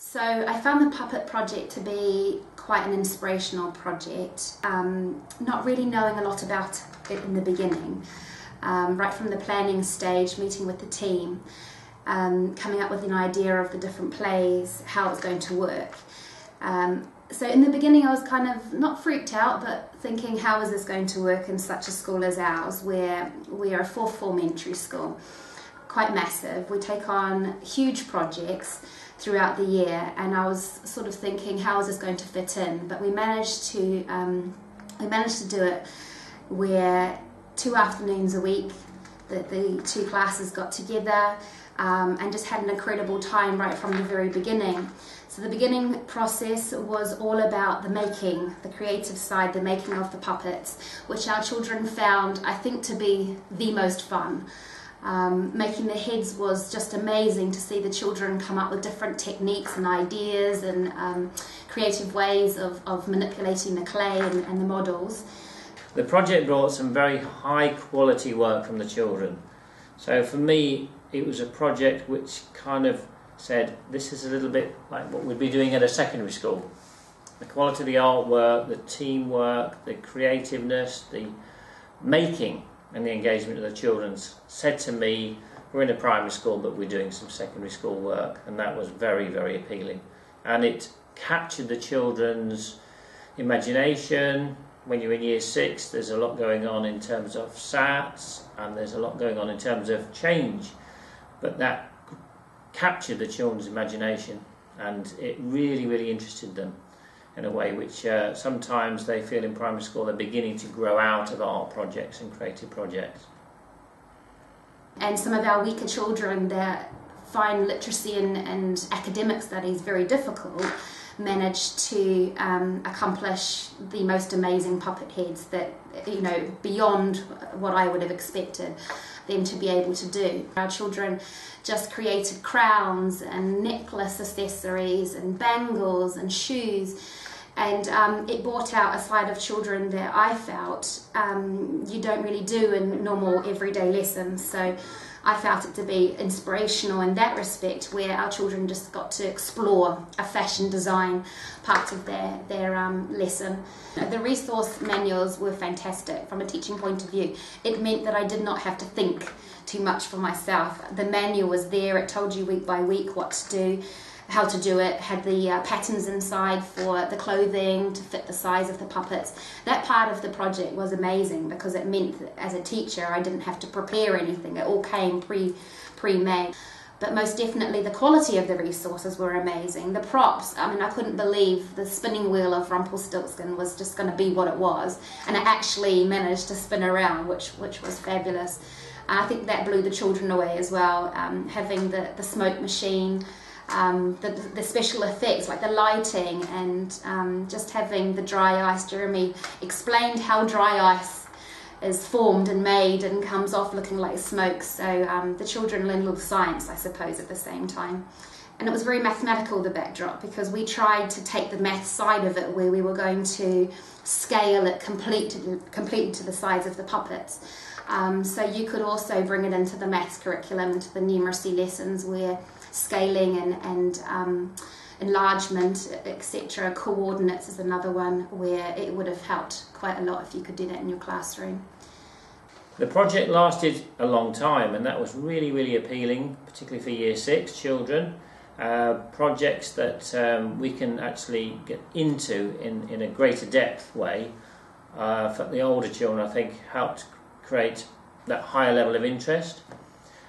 So I found the puppet project to be quite an inspirational project, not really knowing a lot about it in the beginning, right from the planning stage, meeting with the team, coming up with an idea of the different plays, how it's going to work. So in the beginning I was kind of not freaked out, but thinking, how is this going to work in such a school as ours, where we are a fourth form entry school, quite massive. We take on huge projects throughout the year, and I was sort of thinking, how is this going to fit in? But we managed to do it where 2 afternoons a week the two classes got together and just had an incredible time right from the very beginning. So the beginning process was all about the making, the creative side, the making of the puppets, which our children found, I think, to be the most fun. Making the heads was just amazing to see the children come up with different techniques and ideas and creative ways of manipulating the clay and the models. The project brought some very high quality work from the children. So for me, it was a project which kind of said, this is a little bit like what we'd be doing at a secondary school. The quality of the artwork, the teamwork, the creativeness, the making and the engagement of the children said to me, we're in a primary school but we're doing some secondary school work, and that was very, very appealing. And it captured the children's imagination. When you're in year 6, there's a lot going on in terms of SATs, and there's a lot going on in terms of change, but that captured the children's imagination, and it really, really interested them in a way which sometimes they feel in primary school they're beginning to grow out of art projects and creative projects. And some of our weaker children that find literacy and academic studies very difficult managed to accomplish the most amazing puppet heads that, you know, beyond what I would have expected them to be able to do. Our children just created crowns and necklace accessories and bangles and shoes, and it brought out a side of children that I felt you don't really do in normal everyday lessons. So I felt it to be inspirational in that respect, where our children just got to explore a fashion design part of their lesson. The resource manuals were fantastic from a teaching point of view. It meant that I did not have to think too much for myself. The manual was there, it told you week by week what to do, how to do it, had the patterns inside for the clothing to fit the size of the puppets. That part of the project was amazing because it meant that as a teacher I didn't have to prepare anything. It all came pre-made. But most definitely the quality of the resources were amazing. The props, I mean, I couldn't believe the spinning wheel of Rumpelstiltskin was just going to be what it was, and it actually managed to spin around, which was fabulous. I think that blew the children away as well, having the smoke machine, the special effects like the lighting, and just having the dry ice. Jeremy explained how dry ice is formed and made and comes off looking like smoke, so the children learned a little science, I suppose, at the same time. And it was very mathematical, the backdrop, because we tried to take the math side of it, where we were going to scale it completely to the size of the puppets. So you could also bring it into the maths curriculum, into the numeracy lessons, where scaling and enlargement, etc., coordinates is another one where it would have helped quite a lot if you could do that in your classroom. The project lasted a long time, and that was really, really appealing, particularly for year 6 children. Projects that we can actually get into in a greater depth way. For the older children, I think, helped create that higher level of interest.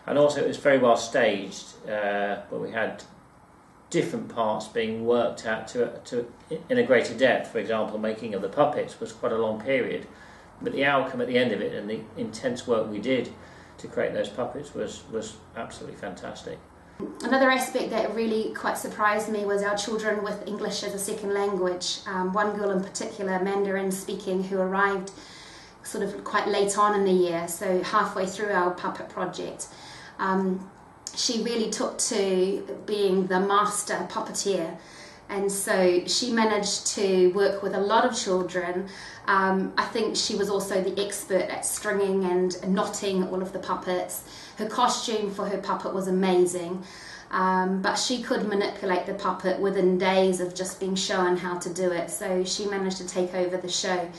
And also it was very well staged, but we had different parts being worked out in a greater depth. For example, making of the puppets was quite a long period, but the outcome at the end of it and the intense work we did to create those puppets was absolutely fantastic. Another aspect that really quite surprised me was our children with English as a second language. One girl in particular, Mandarin speaking, who arrived sort of quite late on in the year, so halfway through our puppet project. She really took to being the master puppeteer, and so she managed to work with a lot of children. I think she was also the expert at stringing and knotting all of the puppets. Her costume for her puppet was amazing. But she could manipulate the puppet within days of just being shown how to do it, so she managed to take over the show.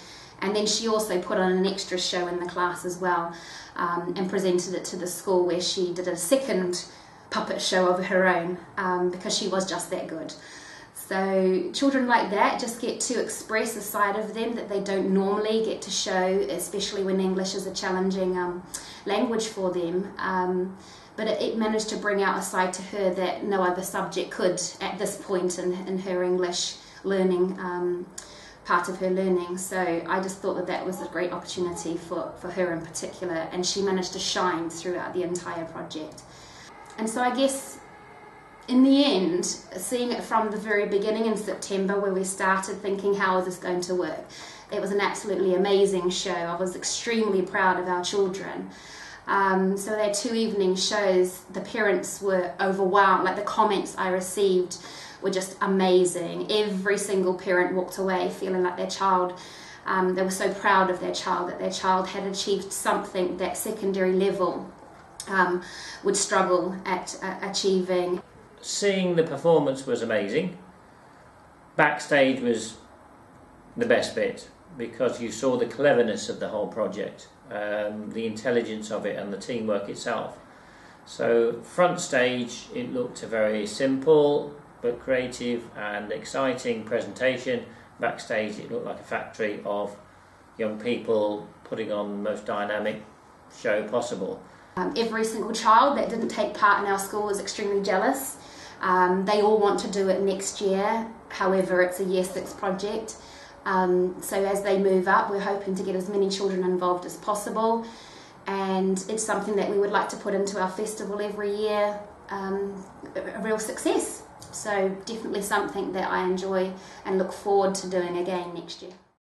And then she also put on an extra show in the class as well, and presented it to the school, where she did a second puppet show of her own, because she was just that good. So children like that just get to express a side of them that they don't normally get to show, especially when English is a challenging language for them. But it managed to bring out a side to her that no other subject could at this point in her English learning, part of her learning. So I just thought that that was a great opportunity for her in particular, and she managed to shine throughout the entire project. And so I guess in the end, seeing it from the very beginning in September, where we started thinking, how is this going to work? It was an absolutely amazing show. I was extremely proud of our children. So their 2 evening shows, the parents were overwhelmed. Like, the comments I received were just amazing. Every single parent walked away feeling like their child, they were so proud of their child, that their child had achieved something that secondary level would struggle at achieving. Seeing the performance was amazing. Backstage was the best bit, because you saw the cleverness of the whole project, the intelligence of it, and the teamwork itself. So front stage, it looked a very simple but creative and exciting presentation. Backstage, it looked like a factory of young people putting on the most dynamic show possible. Every single child that didn't take part in our school was extremely jealous. They all want to do it next year, however it's a Year 6 project. So as they move up, we're hoping to get as many children involved as possible, and it's something that we would like to put into our festival every year, a real success. So definitely something that I enjoy and look forward to doing again next year.